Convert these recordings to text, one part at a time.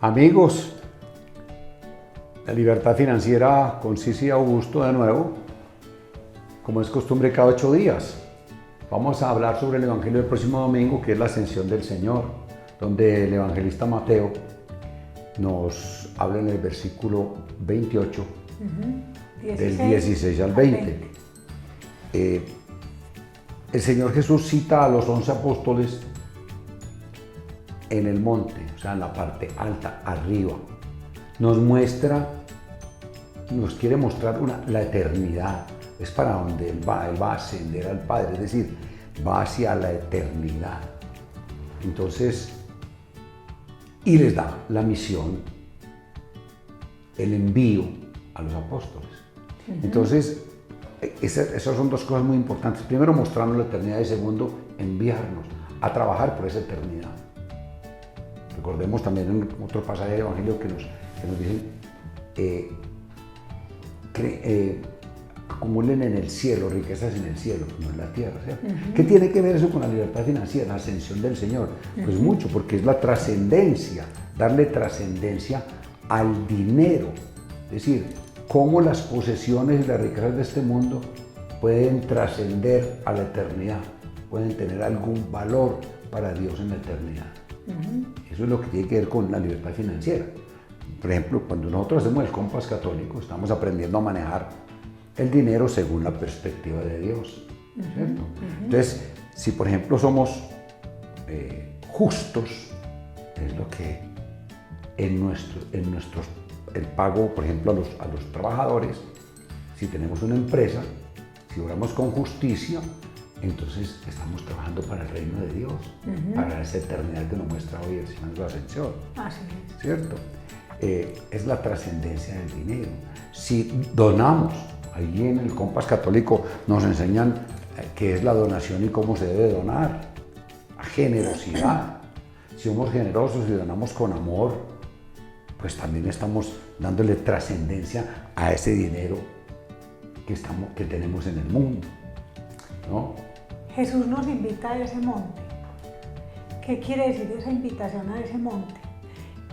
Amigos, la libertad financiera con Sisi Augusto de nuevo, como es costumbre cada 8 días. Vamos a hablar sobre el Evangelio del próximo domingo, que es la ascensión del Señor, donde el evangelista Mateo nos habla en el versículo 28, del 16 al 20. El Señor Jesús cita a los 11 apóstoles en el monte, o sea, en la parte alta, arriba. Nos quiere mostrar la eternidad. Es para donde Él va a ascender al Padre, es decir, va hacia la eternidad. Entonces, y les da la misión, el envío a los apóstoles. Entonces, esas son dos cosas muy importantes. Primero, mostrarnos la eternidad, y segundo, enviarnos a trabajar por esa eternidad. Recordemos también en otro pasaje del Evangelio que nos dicen acumulen en el cielo, riquezas en el cielo, no en la tierra, ¿cierto? ¿Qué tiene que ver eso con la libertad financiera, la ascensión del Señor? Pues mucho, porque es la trascendencia, darle trascendencia al dinero. Es decir, cómo las posesiones y las riquezas de este mundo pueden trascender a la eternidad, pueden tener algún valor para Dios en la eternidad. Eso es lo que tiene que ver con la libertad financiera. Por ejemplo, cuando nosotros hacemos el compás católico, estamos aprendiendo a manejar el dinero según la perspectiva de Dios, ¿cierto? Entonces, si por ejemplo somos justos, es lo que el pago, por ejemplo, a los trabajadores, si tenemos una empresa, si obramos con justicia, entonces estamos trabajando para el reino de Dios, para esa eternidad que nos muestra hoy el Señor de la Ascensión. Así es. ¿Cierto? Es la trascendencia del dinero. Si donamos, ahí en el compás católico nos enseñan qué es la donación y cómo se debe donar. La generosidad. Si somos generosos y donamos con amor, pues también estamos dándole trascendencia a ese dinero que tenemos en el mundo, ¿no? Jesús nos invita a ese monte. ¿Qué quiere decir esa invitación a ese monte?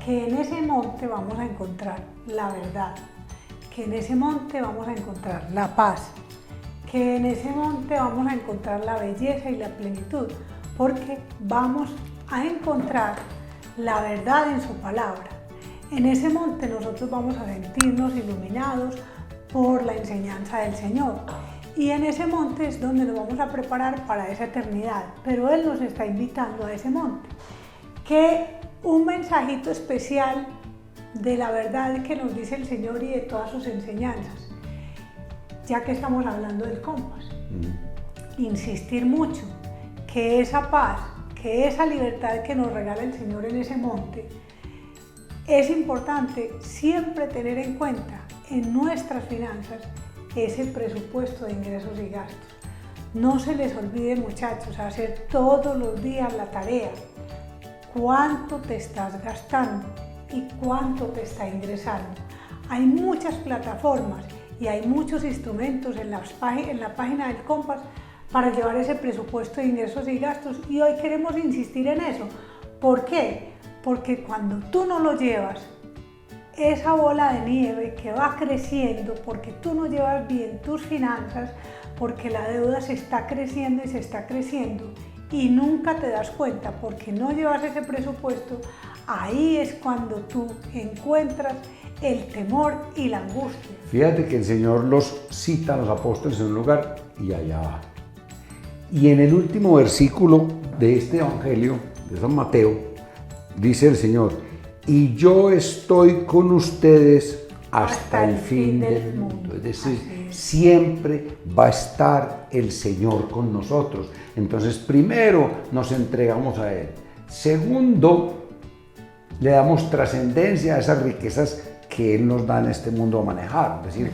Que en ese monte vamos a encontrar la verdad, que en ese monte vamos a encontrar la paz, que en ese monte vamos a encontrar la belleza y la plenitud, porque vamos a encontrar la verdad en su palabra. En ese monte nosotros vamos a sentirnos iluminados por la enseñanza del Señor. Y en ese monte es donde nos vamos a preparar para esa eternidad, pero Él nos está invitando a ese monte. Que un mensajito especial de la verdad que nos dice el Señor y de todas sus enseñanzas, ya que estamos hablando del compás. Insistir mucho que esa paz, que esa libertad que nos regala el Señor en ese monte, es importante siempre tener en cuenta en nuestras finanzas ese presupuesto de ingresos y gastos. No se les olvide, muchachos, hacer todos los días la tarea. ¿Cuánto te estás gastando y cuánto te está ingresando? Hay muchas plataformas y hay muchos instrumentos en la página del Compás para llevar ese presupuesto de ingresos y gastos, y hoy queremos insistir en eso. ¿Por qué? Porque cuando tú no lo llevas, esa bola de nieve que va creciendo porque tú no llevas bien tus finanzas, porque la deuda se está creciendo y se está creciendo y nunca te das cuenta porque no llevas ese presupuesto, ahí es cuando tú encuentras el temor y la angustia. Fíjate que el Señor los cita a los apóstoles en un lugar y allá va. Y en el último versículo de este Evangelio de San Mateo, dice el Señor: y yo estoy con ustedes hasta el fin del mundo. Es decir, siempre va a estar el Señor con nosotros. Entonces, primero nos entregamos a Él. Segundo, le damos trascendencia a esas riquezas que Él nos da en este mundo a manejar. Es decir,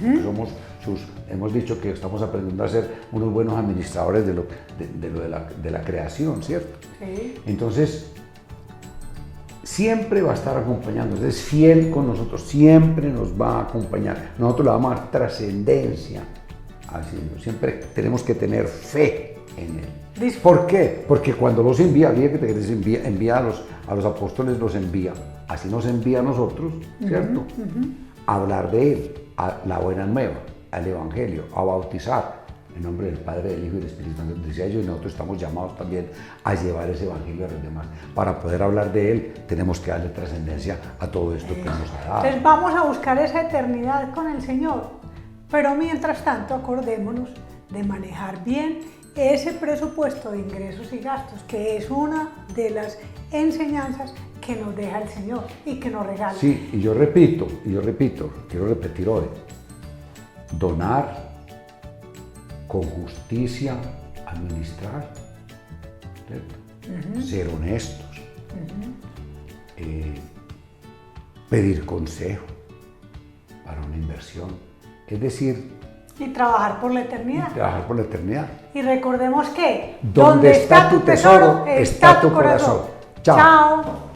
hemos dicho que estamos aprendiendo a ser unos buenos administradores de la creación, ¿cierto? Sí. Entonces, siempre va a estar acompañándonos, es fiel con nosotros, siempre nos va a acompañar. Nosotros le vamos a dar trascendencia al Señor. Siempre tenemos que tener fe en Él. ¿Por qué? Porque cuando los envía, fíjate que les envía a los apóstoles, los envía, así nos envía a nosotros, ¿cierto? A hablar de Él, a la buena nueva, al Evangelio, a bautizar en nombre del Padre, del Hijo y del Espíritu Santo, decía yo, y nosotros estamos llamados también a llevar ese Evangelio a los demás. Para poder hablar de Él, tenemos que darle trascendencia a todo esto que nos ha dado. Entonces vamos a buscar esa eternidad con el Señor, pero mientras tanto acordémonos de manejar bien ese presupuesto de ingresos y gastos, que es una de las enseñanzas que nos deja el Señor y que nos regala. Sí, y yo repito, quiero repetir hoy, donar con justicia, administrar, ¿cierto? Ser honestos, pedir consejo para una inversión, es decir, y trabajar por la eternidad. Y recordemos que donde está tu tesoro, está tu corazón. Chao.